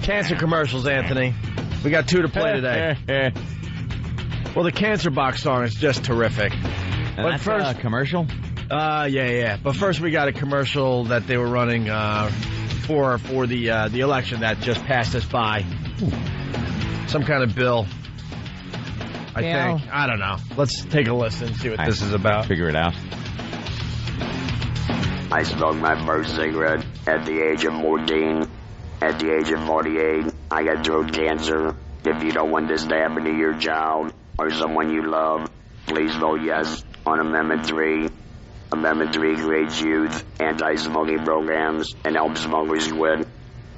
cancer commercials, Anthony. We got 2 to play today. Well, the Cancer Box song is just terrific. And but that's first, a commercial? Yeah. But first, we got a commercial that they were running for the election that just passed us by. Some kind of bill. I think. I don't know. Let's take a listen and see what this is about. Figure it out. I smoked my first cigarette at the age of 14. At the age of 48, I got throat cancer. If you don't want this to happen to your child or someone you love, please vote yes on Amendment 3. Amendment 3 creates youth anti-smoking programs and helps smokers quit.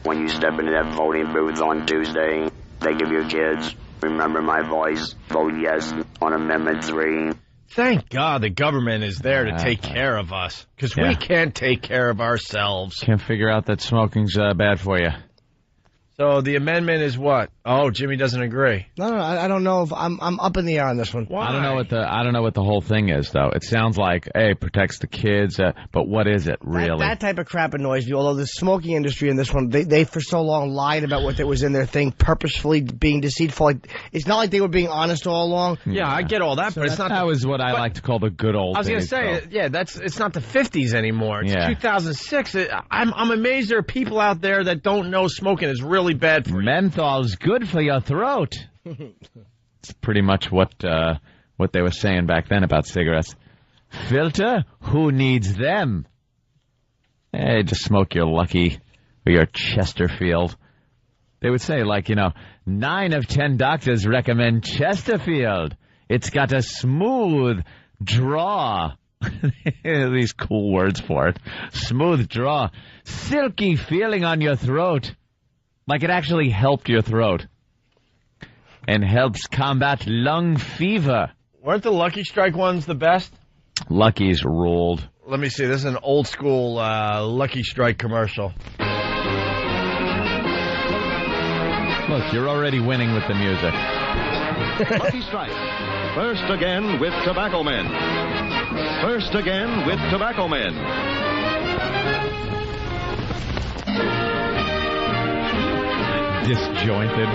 When you step into that voting booth on Tuesday, think of your kids. Remember my voice. Vote yes on Amendment 3. Thank God the government is there to take care of us, because we can't take care of ourselves. Can't figure out that smoking's bad for you. So the amendment is what? Oh, Jimmy doesn't agree. No, I don't know if I'm up in the air on this one. Why? I don't know what the whole thing is, though. It sounds like, hey, it protects the kids, but what is it really? That type of crap annoys me. Although the smoking industry in this one, they for so long lied about what was in their thing, purposefully being deceitful. Like, it's not like they were being honest all along. Yeah, I get all that, but it's not. That was what I like to call the good old days. I was going to say, it's not the 50s anymore. It's 2006. I'm amazed there are people out there that don't know smoking is really bad for you. Menthol's good for your throat. It's pretty much what they were saying back then about cigarettes. Filter? Who needs them? Hey, just smoke your Lucky or your Chesterfield. They would say, 9 of 10 doctors recommend Chesterfield. It's got a smooth draw. These cool words for it. Smooth draw. Silky feeling on your throat. Like it actually helped your throat. And helps combat lung fever. Weren't the Lucky Strike ones the best? Lucky's ruled. Let me see. This is an old school Lucky Strike commercial. Look, you're already winning with the music. Lucky Strike. First again with Tobacco Men. First again with Tobacco Men. Disjointed.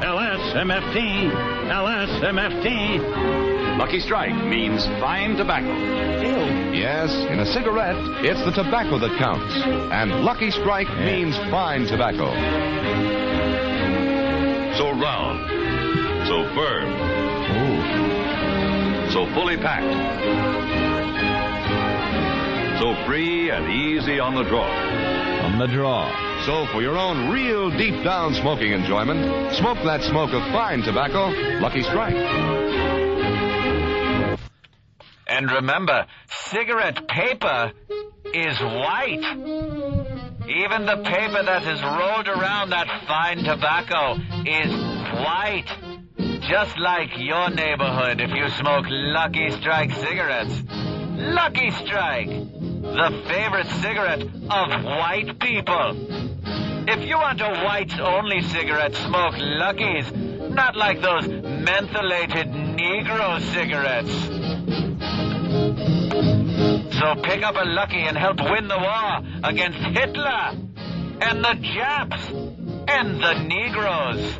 LSMFT. LSMFT. Lucky Strike means fine tobacco. Ew. Yes, in a cigarette, it's the tobacco that counts. And Lucky Strike means fine tobacco. So round. So firm. Ooh. So fully packed. So free and easy on the draw. On the draw. So for your own real deep down smoking enjoyment, smoke that smoke of fine tobacco, Lucky Strike. And remember, cigarette paper is white. Even the paper that is rolled around that fine tobacco is white. Just like your neighborhood if you smoke Lucky Strike cigarettes. Lucky Strike, the favorite cigarette of white people. If you want a whites-only cigarette, smoke Lucky's, not like those mentholated Negro cigarettes. So pick up a Lucky and help win the war against Hitler and the Japs and the Negroes.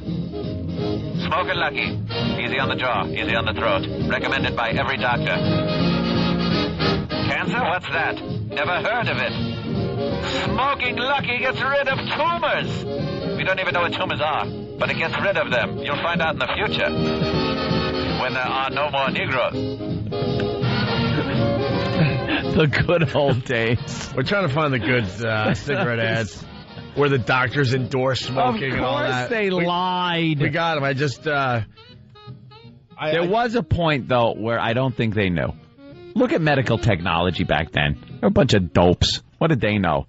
Smoke a Lucky. Easy on the jaw, easy on the throat. Recommended by every doctor. Cancer? What's that? Never heard of it. Smoking Lucky gets rid of tumors. We don't even know what tumors are, but it gets rid of them. You'll find out in the future when there are no more Negroes. The good old days. We're trying to find the good cigarette ads where the doctors endorse smoking and all that. Of course they lied. We got them. I just... there was a point, though, where I don't think they knew. Look at medical technology back then. They're a bunch of dopes. What did they know?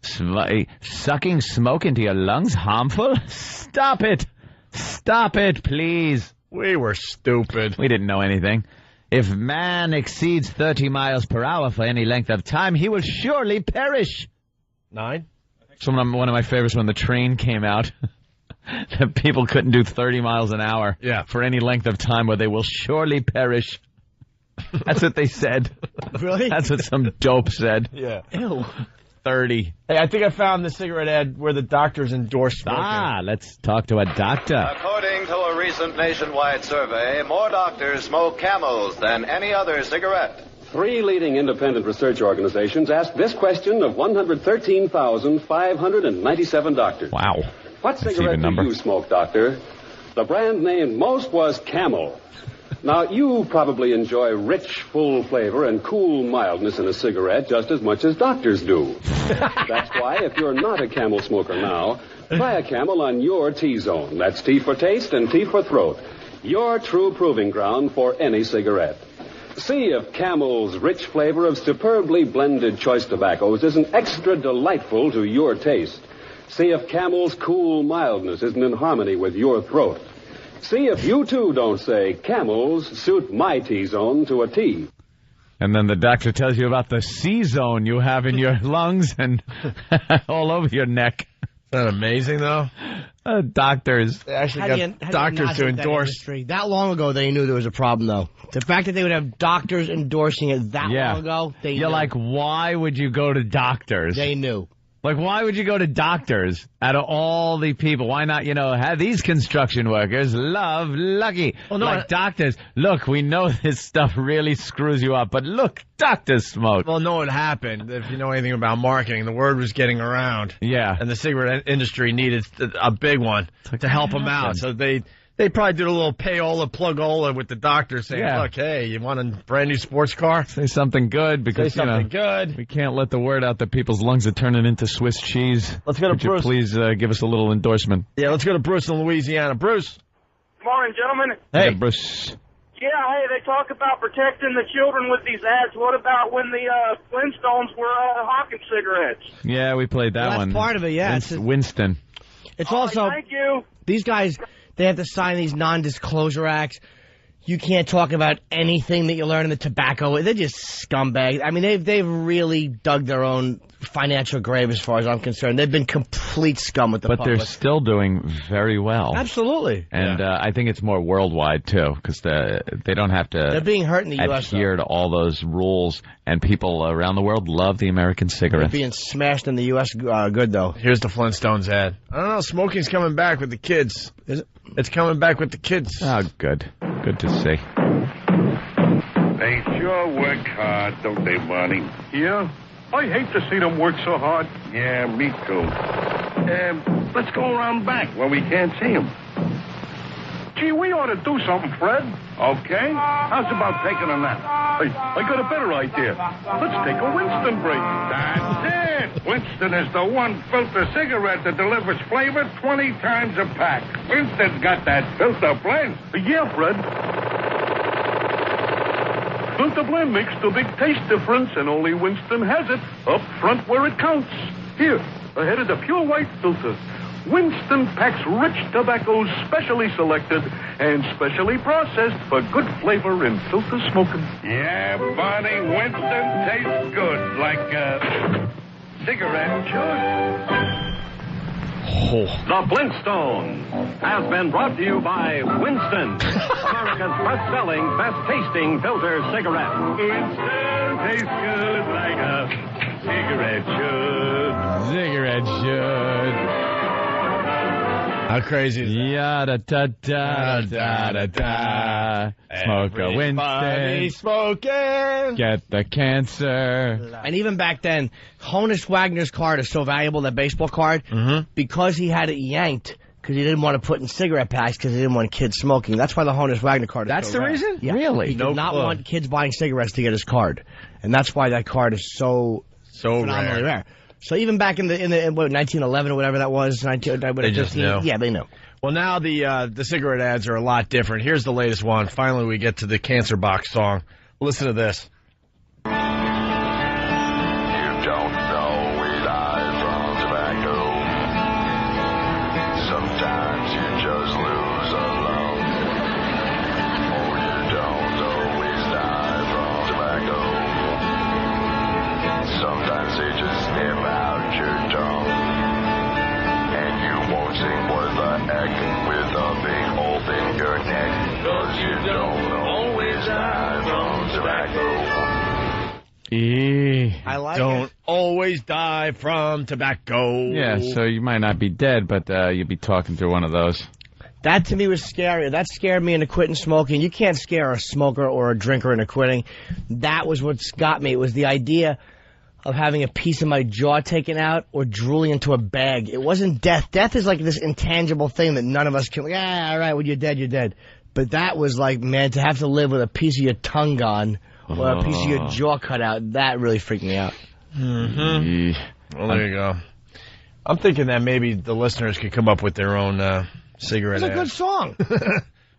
Sucking smoke into your lungs harmful? Stop it. Stop it, please. We were stupid. We didn't know anything. If man exceeds 30 miles per hour for any length of time, he will surely perish. 9? It's one of my favorites when the train came out. That people couldn't do 30 miles an hour for any length of time, or they will surely perish. That's what they said. Really? That's what some dope said. Yeah. Ew. 30. Hey, I think I found the cigarette ad where the doctors endorse smoking. Let's talk to a doctor. According to a recent nationwide survey, more doctors smoke Camels than any other cigarette. 3 leading independent research organizations asked this question of 113,597 doctors. Wow. What That's cigarette even do number. you smoke, doctor? The brand named most was Camel. Now, you probably enjoy rich, full flavor and cool mildness in a cigarette just as much as doctors do. That's why, if you're not a Camel smoker now, try a Camel on your T-zone. That's T for taste and T for throat. Your true proving ground for any cigarette. See if Camel's rich flavor of superbly blended choice tobaccos isn't extra delightful to your taste. See if Camel's cool mildness isn't in harmony with your throat. See if you, too, don't say, Camels suit my T-zone to a T. And then the doctor tells you about the C-zone you have in your lungs and all over your neck. Isn't that amazing, though? Doctors. They actually How got do you doctors not to think that endorse. industry? That long ago, they knew there was a problem, though. The fact that they would have doctors endorsing it that long ago, they knew. You're like, why would you go to doctors? They knew. Like, why would you go to doctors out of all the people? Why not, have these construction workers love Lucky? Well, no, like doctors, look, we know this stuff really screws you up, but look, doctors smoke. Well, no, it happened. If you know anything about marketing, the word was getting around. Yeah. And the cigarette industry needed a big one to help them out. So they probably did a little payola, plugola with the doctor saying, look, hey, you want a brand new sports car? Say something good because, Say something good. we can't let the word out that people's lungs are turning into Swiss cheese. Let's go to Could you Bruce. please give us a little endorsement? Yeah, let's go to Bruce in Louisiana. Bruce. Good morning, gentlemen. Hey. Yeah, Bruce. Yeah, hey, they talk about protecting the children with these ads. What about when the Flintstones were hawking cigarettes? Yeah, we played that Well, that's one. part of it, yeah. Winston. It's also, Thank you. these guys, they have to sign these non-disclosure acts. You can't talk about anything that you learn in the tobacco. They're just scumbags. I mean, they've really dug their own financial grave as far as I'm concerned. They've been complete scum with the But public. they're still doing very well. Absolutely. And I think it's more worldwide, too, because they don't have to They're being hurt in the U.S., adhere to all those rules, and people around the world love the American They're cigarette. being smashed in the U.S. Good, though. Here's the Flintstones ad. I don't know. Smoking's coming back with the kids. Is it? It's coming back with the kids. Oh, good. Good to see. They sure work hard, don't they, Barney? Yeah? I hate to see them work so hard. Yeah, me too. Let's go around back where we can't see them. Gee, we ought to do something, Fred. Okay. How's about taking a nap? Hey, I got a better idea. Let's take a Winston break. That's it. Winston is the one filter cigarette that delivers flavor 20 times a pack. Winston's got that filter blend. Yeah, Fred. Filter blend makes the big taste difference, and only Winston has it up front where it counts. Here, ahead of the pure white filter. Winston packs rich tobaccos specially selected and specially processed for good flavor in filter smoking. Yeah, Barney, Winston tastes good, like cigarette should. The Flintstones has been brought to you by Winston, America's best-selling, best-tasting filter cigarette. Winston tastes good like a cigarette should. Cigarette should. How crazy is that? Yada da da da da da. Smoke a Everybody Winston. smoking. Get the cancer. And even back then, Honus Wagner's card is so valuable, that baseball card, because he had it yanked because he didn't want to put in cigarette packs because he didn't want kids smoking. That's why the Honus Wagner card is That's so the rare. reason? Yeah. Really? He No did not clue. want kids buying cigarettes to get his card. And that's why that card is so phenomenally rare. So even back in 1911 or whatever that was, They just knew. Yeah, they knew. Well, now the cigarette ads are a lot different. Here's the latest one. Finally, we get to the Cancer Box song. Listen to this. You don't know we die from tobacco. Sometimes you just lose a lung. Oh, you don't always die from tobacco. Sometimes they just snip out your tongue. And you won't sing what the heck with a big hole in your neck. 'Cause you don't always die from tobacco. I like Don't it. always die from tobacco. Yeah, so you might not be dead, but you'll be talking through one of those. That to me was scary. That scared me into quitting smoking. You can't scare a smoker or a drinker into quitting. That was what's got me. It was the idea of having a piece of my jaw taken out or drooling into a bag. It wasn't death. Death is like this intangible thing that none of us can, all right, when you're dead, you're dead. But that was like, man, to have to live with a piece of your tongue gone or a piece of your jaw cut out, that really freaked me out. Mm-hmm. Well, there you go. I'm thinking that maybe the listeners could come up with their own cigarette It's a ads. good song.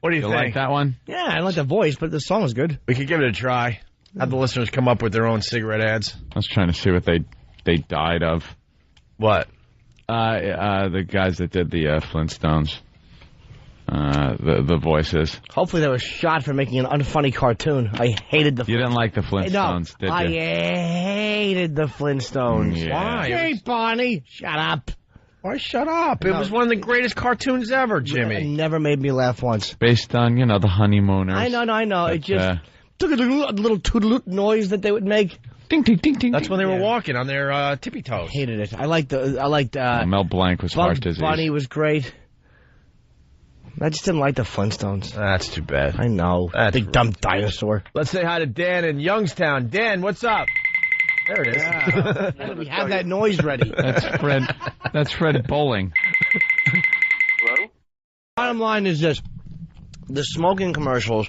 What do you think? Like that one? Yeah, I like the voice, but the song was good. We could give it a try. Have the listeners come up with their own cigarette ads. I was trying to see what they died of. What? The guys that did the Flintstones. The voices. Hopefully they were shot for making an unfunny cartoon. I hated the You didn't like the Flintstones, did you? I hated the Flintstones. Yeah. Why? Hey, Barney, shut up. Why shut up? It was one of the greatest cartoons ever, It Jimmy. never made me laugh once. Based on, the honeymooners. I know. But, It just took a little toodaloot noise that they would make. ding, ding, ding, ding. That's when they were Yeah. walking on their tippy toes. Hated it. I liked Mel Blanc was heart Bugs disease. Bunny was great. I just didn't like the Flintstones. That's too bad. I know. That's Big dumb dinosaur. Let's say hi to Dan in Youngstown. Dan, what's up? There it is. Yeah. We have that noise ready. That's Fred Bowling. Hello? Bottom line is this. The smoking commercials,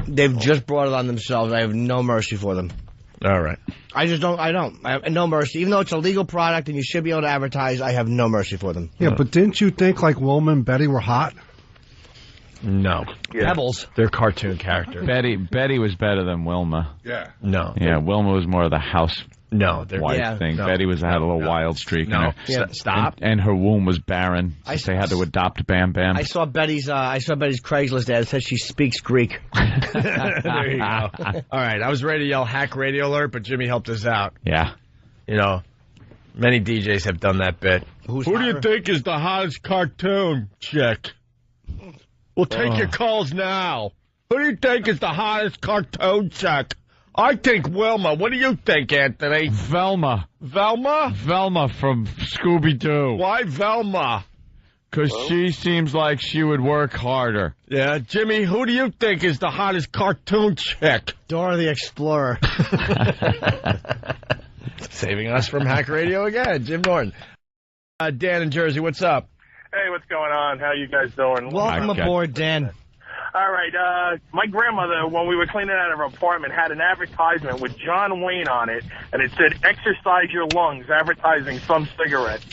they've just brought it on themselves. I have no mercy for them. All right. I have no mercy. Even though it's a legal product and you should be able to advertise, I have no mercy for them. Yeah, but didn't you think like Wilma and Betty were hot? No. Pebbles. They're cartoon characters. Betty was better than Wilma. Yeah. No. Yeah, Wilma was more of the housewife They're thing. no, Betty had a little no. wild streak in No. her. Yeah. Stop. And her womb was barren. So they had to adopt Bam Bam. I saw Betty's Craigslist ad. It says she speaks Greek. There you go. All right. I was ready to yell hack radio alert, but Jimmy helped us out. Yeah. Many DJs have done that bit. Who do you think is the hottest cartoon chick? We'll take your calls now. Who do you think is the hottest cartoon chick? I think Wilma. What do you think, Anthony? Velma. Velma? Velma from Scooby-Doo. Why Velma? Because she seems like she would work harder. Yeah, Jimmy, who do you think is the hottest cartoon chick? Dora the Explorer. Saving us from hack radio again, Jim Norton. Dan in Jersey, what's up? Hey, what's going on? How you guys doing? Welcome aboard, Dan. All right, my grandmother, when we were cleaning out of her apartment, had an advertisement with John Wayne on it, and it said, "Exercise your lungs," advertising some cigarette.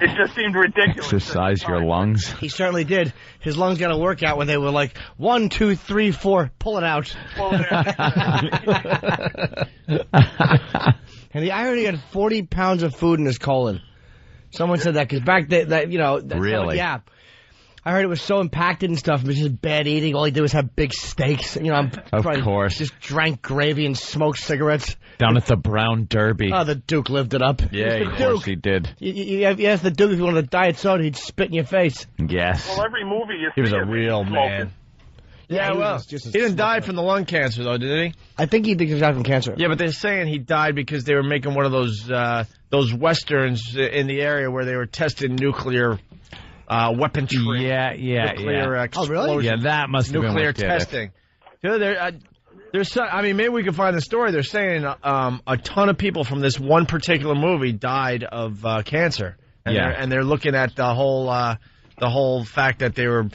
It just seemed ridiculous. Exercise your lungs. He certainly did. His lungs got a workout when they were like, 1, 2, 3, 4, pull it out. Pull it out. And the irony, he had 40 pounds of food in his colon. Someone said that because back then, Really? Yeah. I heard it was so impacted and stuff. It was just bad eating. All he did was have big steaks. I'm Of probably course. just drank gravy and smoked cigarettes. Down at the Brown Derby. Oh, the Duke lived it up. Yeah, The of course Duke. he did. You asked the Duke if you wanted a diet soda, he'd spit in your face. Yes. Well, every movie you He was see a of him real smoking. man. Yeah, he well, was just a he didn't die smoker. from the lung cancer, though, did he? I think he died from cancer. Yeah, but they're saying he died because they were making one of those westerns in the area where they were testing nuclear weaponry. Yeah. Nuclear explosion. Oh, really? Yeah, that must have been Nuclear what did it. testing. There's some, maybe we can find the story. They're saying a ton of people from this one particular movie died of cancer. And Yeah. they're looking at the whole fact that they were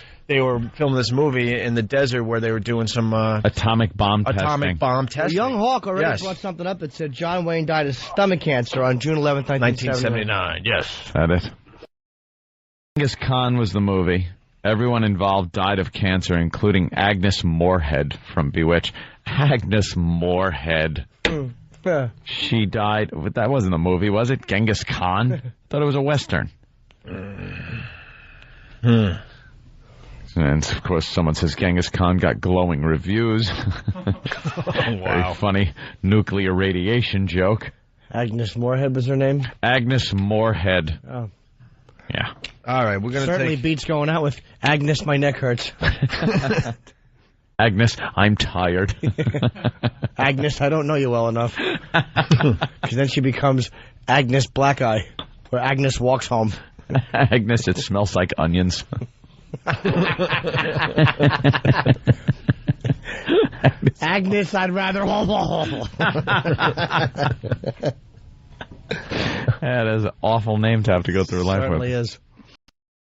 filming this movie in the desert where they were doing some Atomic bomb atomic bomb Well, testing. Young Hawk already Yes. brought something up that said John Wayne died of stomach cancer on June 11th, 1979. 1979. Yes. Is that it? Genghis Khan was the movie. Everyone involved died of cancer, including Agnes Moorehead from Bewitched. Agnes Moorehead. Yeah. She died. That wasn't a movie, was it? Genghis Khan? Thought it was a Western. And, of course, someone says Genghis Khan got glowing reviews. Very funny nuclear radiation joke. Agnes Moorehead was her name? Agnes Moorehead. Oh. Yeah. All right, we're going to Certainly take... beats going out with Agnes, my neck hurts. Agnes, I'm tired. Agnes, I don't know you well enough. Because then she becomes Agnes Black Eye, or Agnes Walks Home. Agnes, it smells like onions. Agnes, I'd rather... That is an awful name to have to go through life with. Certainly is.